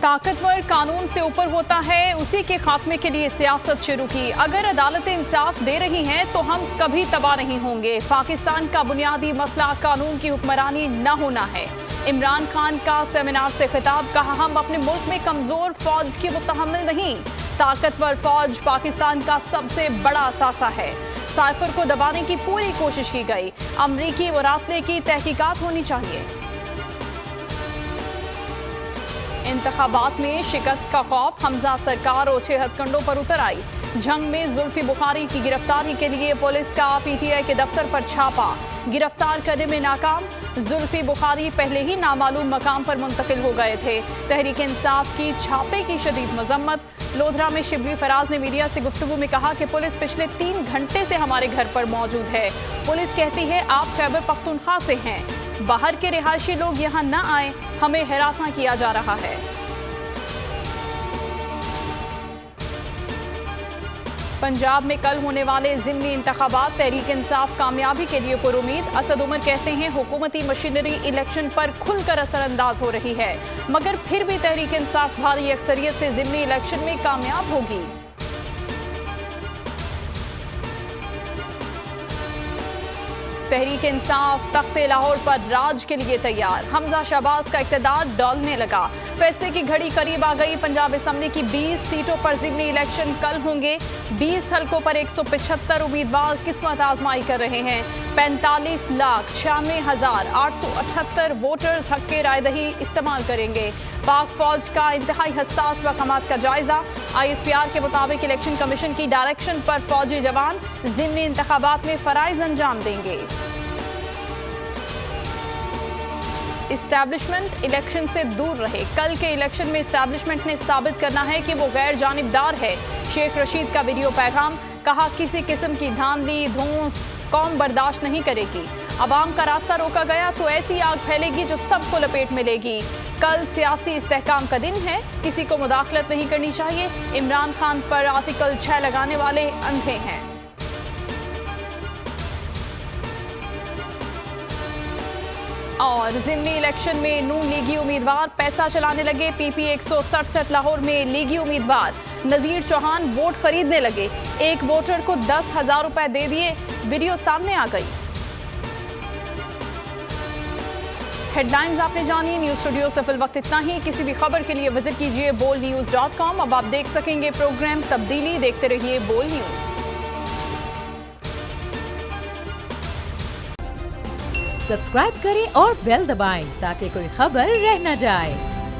ताकतवर कानून से ऊपर होता है, उसी के खात्मे के लिए सियासत शुरू की। अगर अदालतें इंसाफ दे रही हैं तो हम कभी तबाह नहीं होंगे। पाकिस्तान का बुनियादी मसला कानून की हुक्मरानी न होना है। इमरान खान का सेमिनार से खिताब, कहा हम अपने मुल्क में कमजोर फौज की मुतहम्मिल नहीं, ताकतवर फौज पाकिस्तान का सबसे बड़ा असासा है। साइफर को दबाने की पूरी कोशिश की गई। अमरीकी मुरासले की तहकीकात होनी चाहिए। इंतखाबात में शिकस्त का खौफ, हमजा सरकार ओछे हथकंडों पर उतर आई। जंग में जुल्फी बुखारी की गिरफ्तारी के लिए पुलिस का पीटीआई के दफ्तर पर छापा, गिरफ्तार करने में नाकाम। जुल्फी बुखारी पहले ही नामालूम मकाम पर मुंतकिल हो गए थे। तहरीक इंसाफ की छापे की शदीद मजम्मत। लोधरा में शिबली फराज ने मीडिया से गुफ्तगू में कहा कि पुलिस पिछले 3 घंटे से हमारे घर पर मौजूद है। पुलिस कहती है आप खैबर पख्तूनख्वा से हैं, बाहर के रिहायशी लोग यहाँ न आए, हमें हरासा किया जा रहा है। पंजाब में कल होने वाले ज़िमनी इंतखाबात, तहरीक इंसाफ कामयाबी के लिए पुरुमीद। असद उमर कहते हैं हुकूमती मशीनरी इलेक्शन पर खुलकर असरअंदाज हो रही है, मगर फिर भी तहरीक इंसाफ भारी अक्सरियत से ज़िमनी इलेक्शन में कामयाब होगी। तहरीक इंसाफ तख्ते लाहौर पर राज के लिए तैयार। हमजा शहबाज का इक़्तिदार डोलने लगा। फैसले की घड़ी करीब आ गई। पंजाब असेंबली की 20 सीटों पर ज़िमनी इलेक्शन कल होंगे। 20 हलकों पर 175 उम्मीदवार किस्मत आजमाई कर रहे हैं। 45,96,878 वोटर्स हक के रायदही इस्तेमाल करेंगे। पाक फौज का इंतहाई हसास मकामात का जायजा। ISPR के मुताबिक इलेक्शन कमीशन की डायरेक्शन पर फौजी जवान ज़िमनी इंतखाबात में फराइज अंजाम देंगे। इस्टेब्लिशमेंट इलेक्शन से दूर रहे। कल के इलेक्शन में इस्टेब्लिशमेंट ने साबित करना है कि वो गैर जानिबदार है। शेख रशीद का वीडियो पैगाम, कहा किसी किस्म की धांधली धौंस कौम बर्दाश्त नहीं करेगी। अवाम का रास्ता रोका गया तो ऐसी आग फैलेगी जो सबको लपेट में लेगी। कल सियासी इस्तेहकाम का दिन है, किसी को मुदाखलत नहीं करनी चाहिए। इमरान खान पर आर्टिकल 6 लगाने वाले अंधे हैं। और ज़िमनी इलेक्शन में नून लीगी उम्मीदवार पैसा चलाने लगे। PP 167 लाहौर में लीगी उम्मीदवार नज़ीर चौहान वोट खरीदने लगे। एक वोटर को 10,000 रुपए दे दिए। वीडियो सामने आ गई। हेडलाइंस आपने जानी। न्यूज़ स्टूडियो से फिल वक्त इतना ही। किसी भी खबर के लिए विजिट कीजिए bolnews.com। अब आप देख सकेंगे प्रोग्राम तब्दीली। देखते रहिए बोल न्यूज़। सब्सक्राइब करें और बेल दबाएं ताकि कोई खबर रह न जाए।